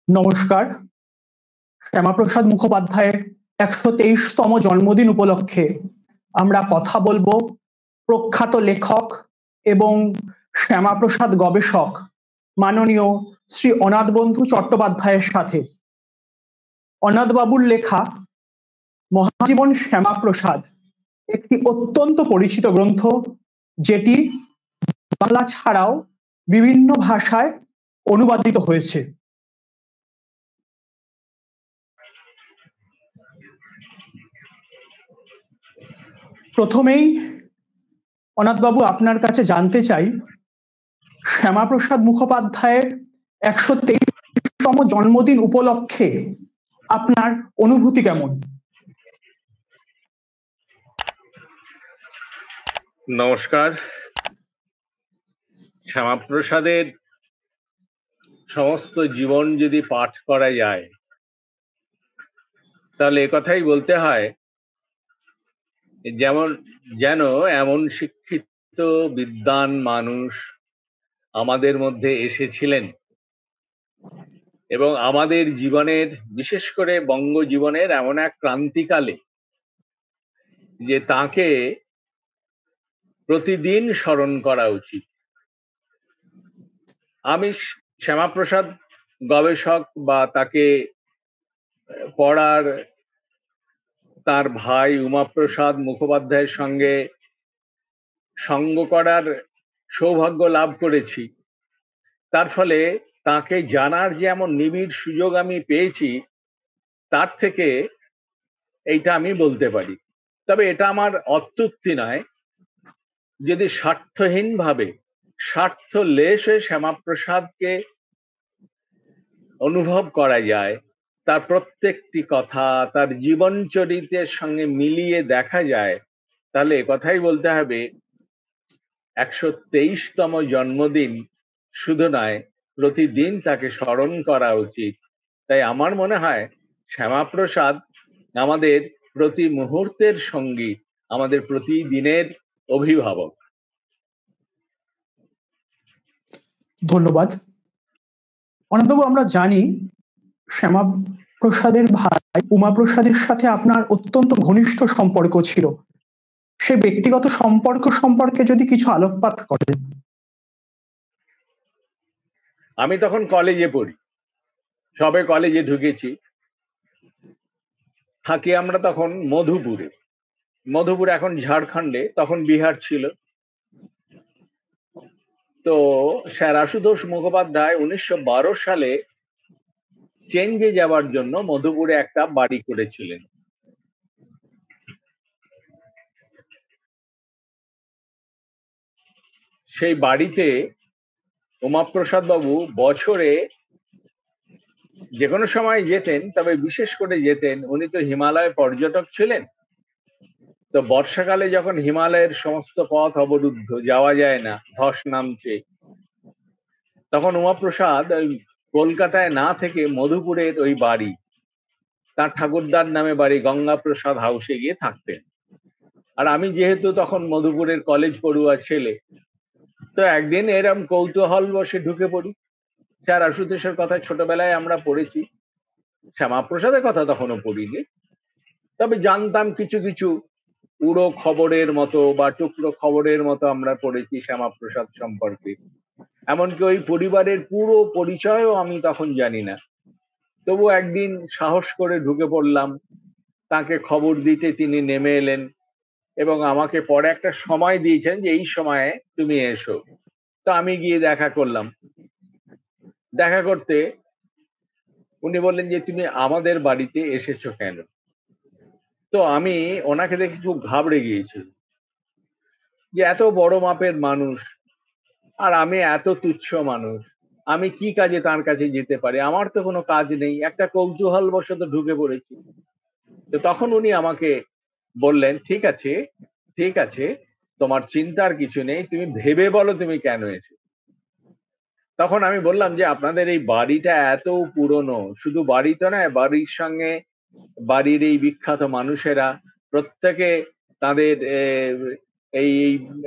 নমস্কার। শ্যামাপ্রসাদ মুখোপাধ্যায়ের ১২৩তম জন্মদিন উপলক্ষে আমরা কথা বলবো প্রখ্যাত লেখক এবং শ্যামাপ্রসাদ গবেষক মাননীয় শ্রী অনাথবন্ধু চট্টোপাধ্যায়ের সাথে। অনাথবাবুর লেখা মহাজীবন শ্যামাপ্রসাদ একটি অত্যন্ত পরিচিত গ্রন্থ, যেটি বাংলা ছাড়াও বিভিন্ন ভাষায় অনুবাদিত হয়েছে। প্রথমেই অনাথবাবু, আপনার কাছে জানতে চাই, শ্যামাপ্রসাদ মুখোপাধ্যায়ের ১২৩তম জন্মদিন উপলক্ষে আপনার অনুভূতি কেমন? নমস্কার। শ্যামাপ্রসাদের সমস্ত জীবন যদি পাঠ করা যায় তাহলে একথাই বলতে হয়, যেন এমন শিক্ষিত বিদ্বান মানুষ আমাদের মধ্যে এসেছিলেন এবং আমাদের জীবনের, বিশেষ করে বঙ্গ জীবনের এমন এক ক্রান্তিকালে, যে তাকে প্রতিদিন স্মরণ করা উচিত। আমি শ্যামাপ্রসাদ গবেষক বা তাকে পড়ার, তার ভাই উমাপ্রসাদ মুখোপাধ্যায়ের সঙ্গে সঙ্গ করার সৌভাগ্য লাভ করেছি। তার ফলে তাকে জানার যে এমন নিবিড় সুযোগ আমি পেয়েছি, তার থেকে এইটা আমি বলতে পারি। তবে এটা আমার অত্যুক্তি নয়। যদি স্বার্থহীনভাবে, স্বার্থলেশ হয়ে শ্যামাপ্রসাদকে অনুভব করা যায়, তার প্রত্যেকটি কথা তার জীবন চরিত্রের সঙ্গে মিলিয়ে দেখা যায়, তাহলে কথাই বলতে হবে ১২৩তম জন্মদিন শুধু নয়, প্রতিদিন তাকে স্মরণ করা উচিত। তাই আমার মনে হয় শ্যামাপ্রসাদ আমাদের প্রতি মুহূর্তের সঙ্গী, আমাদের প্রতিদিনের অভিভাবক। ধন্যবাদ। অনন্তবাবু, আমরা জানি শ্যামাপ্রসাদের ভাই উমাপ্রসাদের সাথে আপনার অত্যন্ত ঘনিষ্ঠ সম্পর্ক ছিল। সে ব্যক্তিগত সম্পর্ক সম্পর্কে যদি কিছু আলোকপাত করেন। আমি তখন কলেজে পড়ি, সবে কলেজে ঢুকেছি। থাকি আমরা তখন মধুপুরে। মধুপুর এখন ঝাড়খণ্ডে, তখন বিহার ছিল। তো স্যার আশুতোষ মুখোপাধ্যায় ১৯১২ সালে চেঞ্জে যাওয়ার জন্য মধুপুরে একটা বাড়ি করেছিলেন। সেই বাড়িতে উমাপ্রসাদ বাবু বছরে যে কোনো সময় যেতেন, তবে বিশেষ করে যেতেন, উনি তো হিমালয় পর্যটক ছিলেন। তো বর্ষাকালে যখন হিমালয়ের সমস্ত পথ অবরুদ্ধ, যাওয়া যায় না, ধস নামছে, তখন উমাপ্রসাদ ওই কলকাতায় না থেকে মধুপুরের ওই বাড়ি, তার ঠাকুরদার নামে বাড়ি, গঙ্গাপ্রসাদ হাউসে গিয়ে থাকতেন। আর আমি যেহেতু তখন মধুপুরের কলেজ পড়ুয়া ছেলে, তো একদিন এরম কৌতূহল বসে ঢুকে পড়ি। স্যার আশুতোষের কথা ছোটবেলায় আমরা পড়েছি, শ্যামাপ্রসাদের কথা তখনও পড়িনি, তবে জানতাম কিছু কিছু পুরো খবরের মতো বা টুকরো খবরের মতো আমরা পড়েছি শ্যামাপ্রসাদ সম্পর্কে। এমনকি ওই পরিবারের পুরো পরিচয়ও আমি তখন জানি না। তবু একদিন সাহস করে ঢুকে পড়লাম, তাকে খবর দিতে তিনি নেমে এলেন এবং আমাকে পরে একটা সময় দিয়েছেন যে এই সময়ে তুমি এসো। তো আমি গিয়ে দেখা করলাম। দেখা করতে উনি বললেন যে তুমি আমাদের বাড়িতে এসেছো কেন? তো আমি ওনাকে দেখে খুব ঘাবড়ে গিয়েছিলাম, যে এত বড় মাপের মানুষ আর আমি এত তুচ্ছ মানুষ, আমি কি কাজে তার কাছে যেতে পারি? আমার তো কোনো কাজ নেই, একটা কৌতূহল বশত ঢুকে পড়েছি। তো তখন উনি আমাকে বললেন, ঠিক আছে ঠিক আছে, তোমার চিন্তার কিছু নেই, তুমি ভেবে বলো তুমি কেন এসেছো। তখন আমি বললাম যে আপনাদের এই বাড়িটা এত পুরনো, শুধু বাড়ি তো নয়, বাড়ির সঙ্গে বাড়ির এই বিখ্যাত মানুষেরা প্রত্যেকে তাদের এই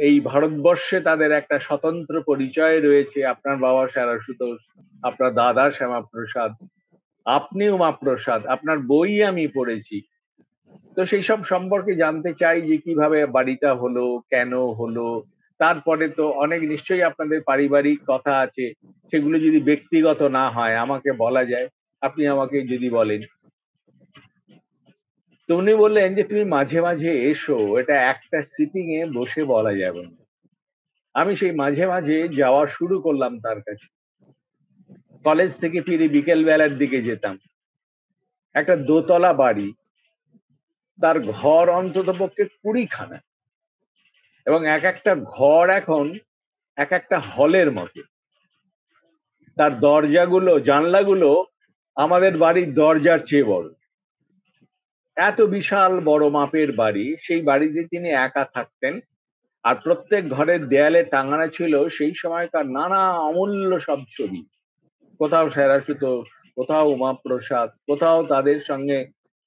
এই ভারতবর্ষে তাদের একটা স্বতন্ত্র পরিচয় রয়েছে। আপনার বাবা স্যার আশুতোষ, আপনার দাদা শ্যামাপ্রসাদ, আপনি উমাপ্রসাদ, আপনার বই আমি পড়েছি। তো সেই সব সম্পর্কে জানতে চাই যে কিভাবে বাড়িটা হলো, কেন হলো। তারপরে তো অনেক নিশ্চয়ই আপনাদের পারিবারিক কথা আছে, সেগুলো যদি ব্যক্তিগত না হয় আমাকে বলা যায়, আপনি আমাকে যদি বলেন। তো উনি বললেন যে তুমি মাঝে মাঝে এসো, এটা একটা সিটিং এ বসে বলা যাবে না। আমি সেই মাঝে মাঝে যাওয়া শুরু করলাম তার কাছে। কলেজ থেকে ফিরে বিকেল বেলার দিকে যেতাম। একটা দোতলা বাড়ি, তার ঘর অন্তত পক্ষে 20খানা, এবং এক একটা ঘর এখন এক একটা হলের মতো। তার দরজাগুলো, জানলাগুলো আমাদের বাড়ির দরজার চেয়ে বড়। এত বিশাল বড় মাপের বাড়ি। সেই বাড়িতে তিনি একা থাকতেন, আর প্রত্যেক ঘরের দেয়ালে টাঙানো ছিল সেই সময়কার নানা অমূল্য সব ছবি। কোথাও সেরাসুতো, কোথাও উমাপ্রসাদ, কোথাও তাদের সঙ্গে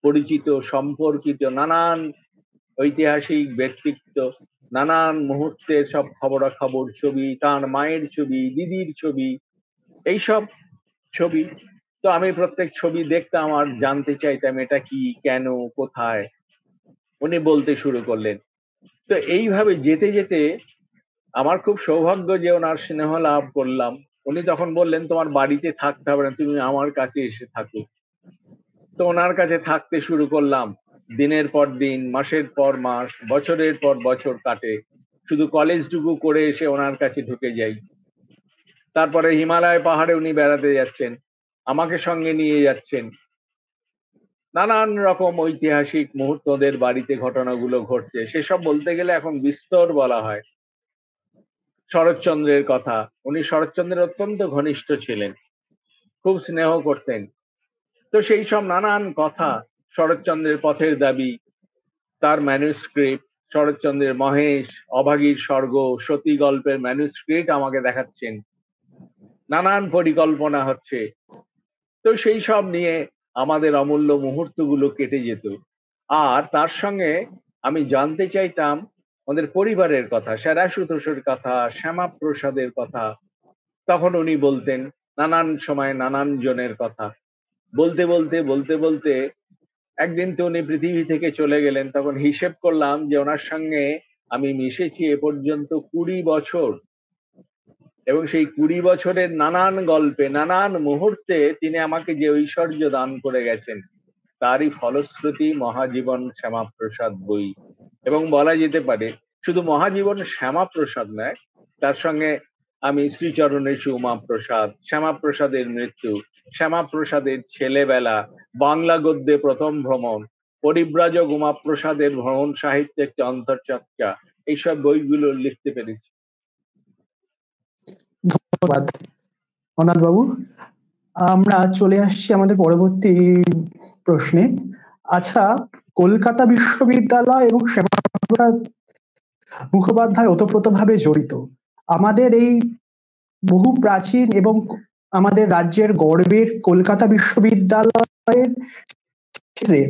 পরিচিত সম্পর্কিত নানান ঐতিহাসিক ব্যক্তিত্ব, নানান মুহূর্তের সব খবরাখবর ছবি, তার মায়ের ছবি, দিদির ছবি, এইসব ছবি। তো আমি প্রত্যেক ছবি দেখতাম আর জানতে চাইতাম এটা কি, কেন, কোথায়। উনি বলতে শুরু করলেন। তো এইভাবে যেতে যেতে আমার খুব সৌভাগ্য যে ওনার স্নেহ লাভ করলাম। উনি তখন বললেন তোমার বাড়িতে থাকতে হবে না, তুমি আমার কাছে এসে থাকো। তো ওনার কাছে থাকতে শুরু করলাম। দিনের পর দিন, মাসের পর মাস, বছরের পর বছর কাটে। শুধু কলেজটুকু করে এসে ওনার কাছে ঢুকে যাই। তারপরে হিমালয় পাহাড়ে উনি বেড়াতে যাচ্ছেন, আমাকে সঙ্গে নিয়ে যাচ্ছেন। নানান রকম ঐতিহাসিক মুহূর্ত ওদের বাড়িতে ঘটনাগুলো ঘটছে, সেসব বলতে গেলে এখন বিস্তর বলা হয়। শরৎচন্দ্রের কথা, উনি শরৎচন্দ্রের অত্যন্ত ঘনিষ্ঠ ছিলেন, খুব স্নেহ করতেন। তো সেই সব নানান কথা, শরৎচন্দ্রের পথের দাবি, তার ম্যানুস্ক্রিপ্ট, শরৎচন্দ্রের মহেশ, অভাগীর স্বর্গ, সতী গল্পের ম্যানুস্ক্রিপ্ট আমাকে দেখাচ্ছেন। নানান পরিকল্পনা হচ্ছে। তো সেই সব নিয়ে আমাদের অমূল্য মুহূর্তগুলো কেটে যেত। আর তার সঙ্গে আমি জানতে চাইতাম আমাদের পরিবারের কথা, সেরাসুতোষের কথা, শ্যামাপ্রসাদের কথা। তখন উনি বলতেন নানান সময় নানান জনের কথা। বলতে বলতে বলতে বলতে একদিন তো উনি পৃথিবী থেকে চলে গেলেন। তখন হিসেব করলাম যে ওনার সঙ্গে আমি মিশেছি এ পর্যন্ত 20 বছর, এবং সেই 20 বছরের নানান গল্পে, নানান মুহূর্তে তিনি আমাকে যে ঐশ্বর্য দান করে গেছেন, তারই ফলশ্রুতি মহাজীবন শ্যামাপ্রসাদ বই। এবং বলা যেতে পারে শুধু মহাজীবন শ্যামাপ্রসাদ নয়, তার সঙ্গে আমি শ্রীচরণেশু উমাপ্রসাদ, শ্যামাপ্রসাদের মৃত্যু, শ্যামাপ্রসাদের ছেলেবেলা, বাংলা গদ্যে প্রথম ভ্রমণ, পরিব্রাজক উমাপ্রসাদের ভ্রমণ সাহিত্যে একটি অন্তর্চর্চা, এইসব বইগুলো লিখতে পেরেছি। ধন্যবাদ অনাথ বাবু। আমরা চলে আসছি আমাদের পরবর্তী প্রশ্নে। আচ্ছা, কলকাতা বিশ্ববিদ্যালয় এবং শ্যামাপ্রসাদ মুখোপাধ্যায় ওতপ্রোতভাবে জড়িত। আমাদের এই বহু প্রাচীন এবং আমাদের রাজ্যের গর্বের কলকাতা বিশ্ববিদ্যালয়ের ক্ষেত্রে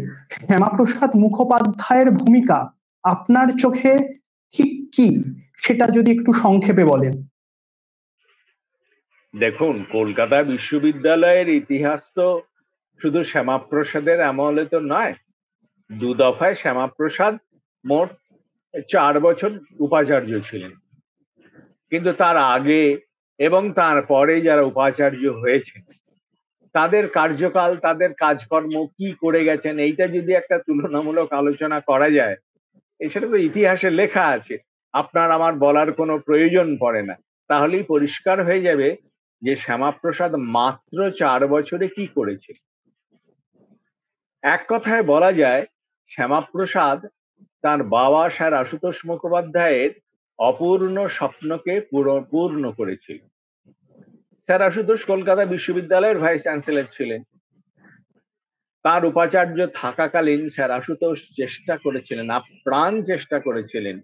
শ্যামাপ্রসাদ মুখোপাধ্যায়ের ভূমিকা আপনার চোখে ঠিক কি, সেটা যদি একটু সংক্ষেপে বলেন। দেখুন, কলকাতা বিশ্ববিদ্যালয়ের ইতিহাস তো শুধু শ্যামাপ্রসাদের আমলে তো নয়। 2 দফায় শ্যামাপ্রসাদ মোট 4 বছর উপাচার্য ছিলেন। কিন্তু তার আগে এবং তার পরে যারা উপাচার্য হয়েছেন, তাদের কার্যকাল, তাদের কাজকর্ম কি করে গেছেন, এইটা যদি একটা তুলনামূলক আলোচনা করা যায়, সেটা তো ইতিহাসে লেখা আছে। আপনার আমার বলার কোনো প্রয়োজন পড়ে না। তাহলেই পরিষ্কার হয়ে যাবে যে শ্যামাপ্রসাদ মাত্র 4 বছরে কি করেছে। এক কথায় বলা যায়, শ্যামাপ্রসাদ তার বাবা স্যার আশুতোষ মুখোপাধ্যায়ের অপূর্ণ স্বপ্নকে পূর্ণ করেছিল। স্যার আশুতোষ কলকাতা বিশ্ববিদ্যালয়ের ভাইস চ্যান্সেলর ছিলেন। তার উপাচার্য থাকাকালীন স্যার আশুতোষ চেষ্টা করেছিলেন, আপ্রাণ চেষ্টা করেছিলেন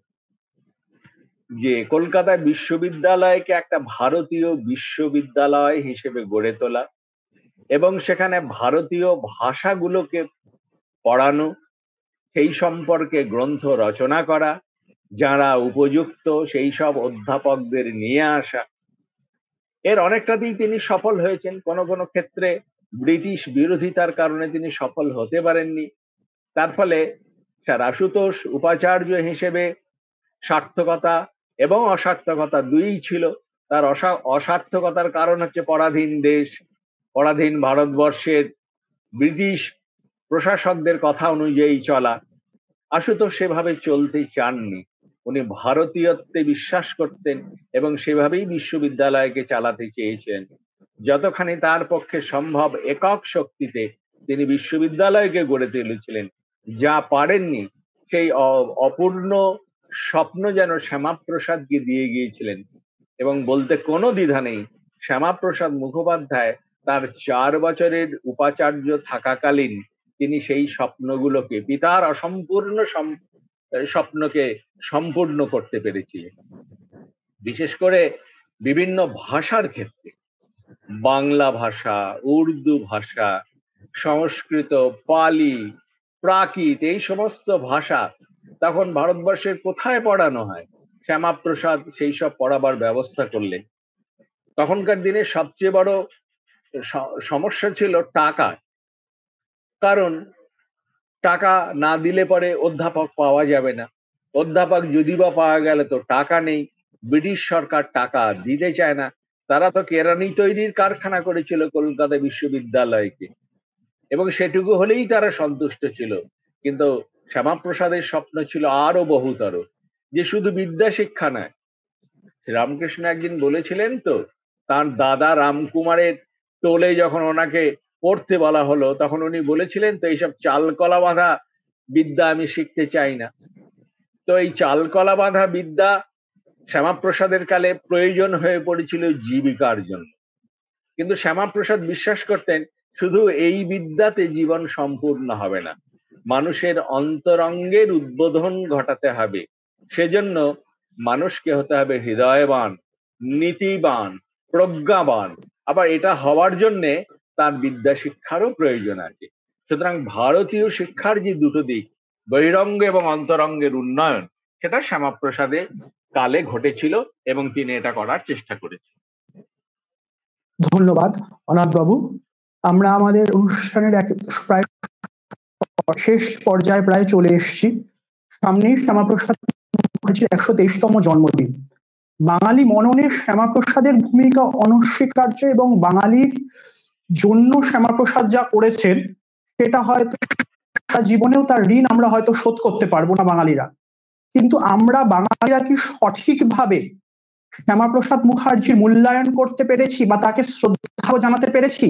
যে কলকাতা বিশ্ববিদ্যালয়কে একটা ভারতীয় বিশ্ববিদ্যালয় হিসেবে গড়ে তোলা, এবং সেখানে ভারতীয় ভাষাগুলোকে পড়ানো, সেই সম্পর্কে গ্রন্থ রচনা করা, যারা উপযুক্ত সেই সব অধ্যাপকদের নিয়ে আসা। এর অনেকটাতেই তিনি সফল হয়েছেন। কোনো কোনো ক্ষেত্রে ব্রিটিশ বিরোধিতার কারণে তিনি সফল হতে পারেননি। তার ফলে স্যার আশুতোষ উপাচার্য হিসেবে সার্থকতা এবং অসার্থকতা দুইই ছিল। তার অসার্থকতার কারণ হচ্ছে পরাধীন দেশ, পরাধীন ভারতবর্ষের ব্রিটিশ প্রশাসকদের কথা অনুযায়ী চলা। আশুতোষ সেভাবে চলতে চাননি, উনি ভারতীয়ত্বে বিশ্বাস করতেন এবং সেভাবেই বিশ্ববিদ্যালয়কে চালাতে চেয়েছেন। যতখানি তার পক্ষে সম্ভব একক শক্তিতে তিনি বিশ্ববিদ্যালয়কে গড়ে তুলেছিলেন। যা পারেননি সেই অপূর্ণ স্বপ্ন যেন শ্যামাপ্রসাদকে দিয়ে গিয়েছিলেন। এবং বলতে কোনো দ্বিধা নেই, শ্যামাপ্রসাদ মুখোপাধ্যায় তার 4 বছরের উপাচার্য থাকাকালীন তিনি সেই স্বপ্নগুলোকে, পিতার অসম্পূর্ণ স্বপ্নকে সম্পূর্ণ করতে পেরেছিলেন। বিশেষ করে বিভিন্ন ভাষার ক্ষেত্রে, বাংলা ভাষা, উর্দু ভাষা, সংস্কৃত, পালি, প্রাকৃত, এই সমস্ত ভাষা তখন ভারতবর্ষের কোথায় পড়ানো হয়, শ্যামাপ্রসাদ সেই সব পড়াবার ব্যবস্থা করলেন। তখনকার দিনে সবচেয়ে বড় সমস্যা ছিল টাকা, কারণ টাকা না দিলে পরে অধ্যাপক পাওয়া যাবে না, অধ্যাপক যদি বা পাওয়া গেলে তো টাকা নেই, ব্রিটিশ সরকার টাকা দিতে চায় না। তারা তো কেরানি তৈরির কারখানা করেছিল কলকাতা বিশ্ববিদ্যালয়কে, এবং সেটুকু হলেই তারা সন্তুষ্ট ছিল। কিন্তু শ্যামাপ্রসাদের স্বপ্ন ছিল আরো বহুতর, যে শুধু বিদ্যা শিক্ষা নয়। রামকৃষ্ণ একদিন বলেছিলেন তো, তার দাদা রামকুমারের টোলে যখন ওনাকে পড়তে বলা হলো, তখন উনি বলেছিলেন তো, এইসব চালকলা বাঁধা বিদ্যা আমি শিখতে চাই না। তো এই চালকলা বাঁধা বিদ্যা শ্যামাপ্রসাদের কালে প্রয়োজন হয়ে পড়েছিল জীবিকার জন্য। কিন্তু শ্যামাপ্রসাদ বিশ্বাস করতেন শুধু এই বিদ্যাতে জীবন সম্পূর্ণ হবে না, মানুষের অন্তরঙ্গের উদ্বোধন ঘটাতে হবে। সেজন্য মানুষকে হতে হবে হৃদয়বান, নীতিবান, প্রজ্ঞাবান। আবার এটা হওয়ার জন্যে তার বিদ্যা শিক্ষারও প্রয়োজন আছে। সুতরাং ভারতীয় শিক্ষার যে দুটো দিক, বহিরঙ্গ এবং অন্তরঙ্গের উন্নয়ন, সেটা শ্যামাপ্রসাদের কালে ঘটেছিল এবং তিনি এটা করার চেষ্টা করেছেন। ধন্যবাদ অনাথ বাবু। আমরা আমাদের অনুষ্ঠানের প্রায় শেষ পর্যায়ে প্রায় চলে এসেছি। সামনেই শ্যামাপ্রসাদ মুখার্জির 123তম জন্মদিন। বাঙালি মননে শ্যামাপ্রসাদের ভূমিকা অনস্বীকার্য, এবং বাঙালির জন্য শ্যামাপ্রসাদ যা করেছেন সেটা হয়তো সারা জীবনেও তার ঋণ আমরা হয়তো শোধ করতে পারবো না বাঙালিরা। কিন্তু আমরা বাঙালিরা কি সঠিকভাবে শ্যামাপ্রসাদ মুখার্জির মূল্যায়ন করতে পেরেছি বা তাকে শ্রদ্ধা জানাতে পেরেছি,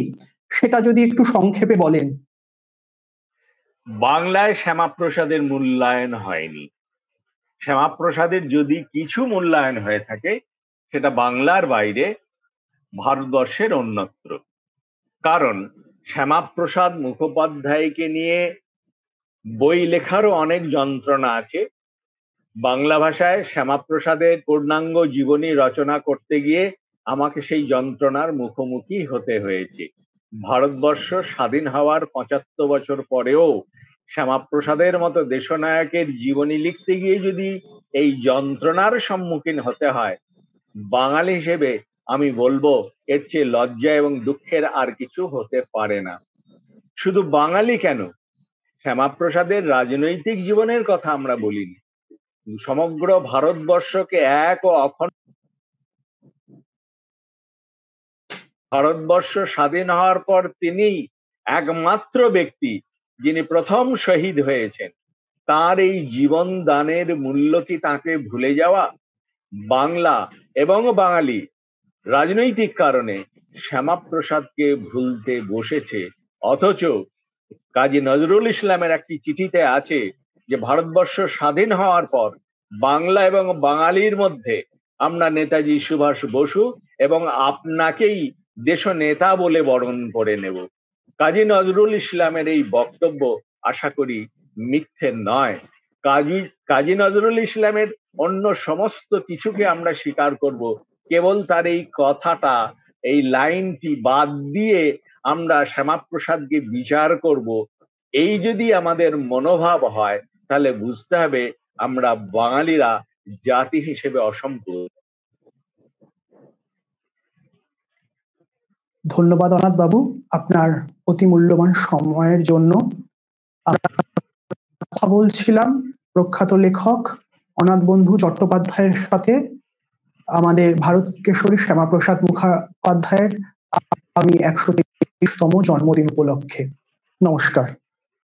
সেটা যদি একটু সংক্ষেপে বলেন। বাংলায় শ্যামাপ্রসাদের মূল্যায়ন হয়নি। শ্যামাপ্রসাদের যদি কিছু মূল্যায়ন হয়ে থাকে, সেটা বাংলার বাইরে ভারতবর্ষের অন্যত্র। কারণ শ্যামাপ্রসাদ মুখোপাধ্যায়কে নিয়ে বই লেখারও অনেক যন্ত্রণা আছে। বাংলা ভাষায় শ্যামাপ্রসাদের পূর্ণাঙ্গ জীবনী রচনা করতে গিয়ে আমাকে সেই যন্ত্রণার মুখোমুখি হতে হয়েছে। ভারতবর্ষ স্বাধীন হওয়ার 75 বছর পরেও শ্যামাপ্রসাদের মতো দেশনায়কের জীবনী লিখতে গিয়ে যদি এই যন্ত্রণার সম্মুখীন হতে হয়, বাঙালি হিসেবে আমি বলবো এর চেয়ে লজ্জা এবং দুঃখের আর কিছু হতে পারে না। শুধু বাঙালি কেন, শ্যামাপ্রসাদের রাজনৈতিক জীবনের কথা আমরা বলিনি, সমগ্র ভারতবর্ষকে এক ও অখণ্ড, ভারতবর্ষ স্বাধীন হওয়ার পর তিনি একমাত্র ব্যক্তি যিনি প্রথম শহীদ হয়েছেন। তার এই জীবন দানের মূল্য কি তাকে ভুলে যাওয়া? বাংলা এবং বাঙালি রাজনৈতিক কারণে শ্যামাপ্রসাদকে ভুলতে বসেছে। অথচ কাজী নজরুল ইসলামের একটি চিঠিতে আছে যে ভারতবর্ষ স্বাধীন হওয়ার পর বাংলা এবং বাঙালির মধ্যে আমরা নেতাজি সুভাষ বসু এবং আপনাকেই দেশ নেতা বলে বরণ করে নেব। কাজী নজরুল ইসলামের এই বক্তব্য আশা করি মিথ্যে নয়। কাজী নজরুল ইসলামের অন্য সমস্ত কিছুকে আমরা স্বীকার করব, কেবল তার এই কথাটা, এই লাইনটি বাদ দিয়ে আমরা শ্যামাপ্রসাদকে বিচার করব, এই যদি আমাদের মনোভাব হয়, তাহলে বুঝতে হবে আমরা বাঙালিরা জাতি হিসেবে অসম্পূর্ণ। ধন্যবাদ অনাথ বাবু আপনার অতি মূল্যবান সময়ের জন্য। আমরা কথা বলছিলাম প্রখ্যাত লেখক অনাথ বন্ধু চট্টোপাধ্যায়ের সাথে আমাদের ভারত কেশরী শ্যামাপ্রসাদ মুখোপাধ্যায়ের আগামী 123তম জন্মদিন উপলক্ষে। নমস্কার।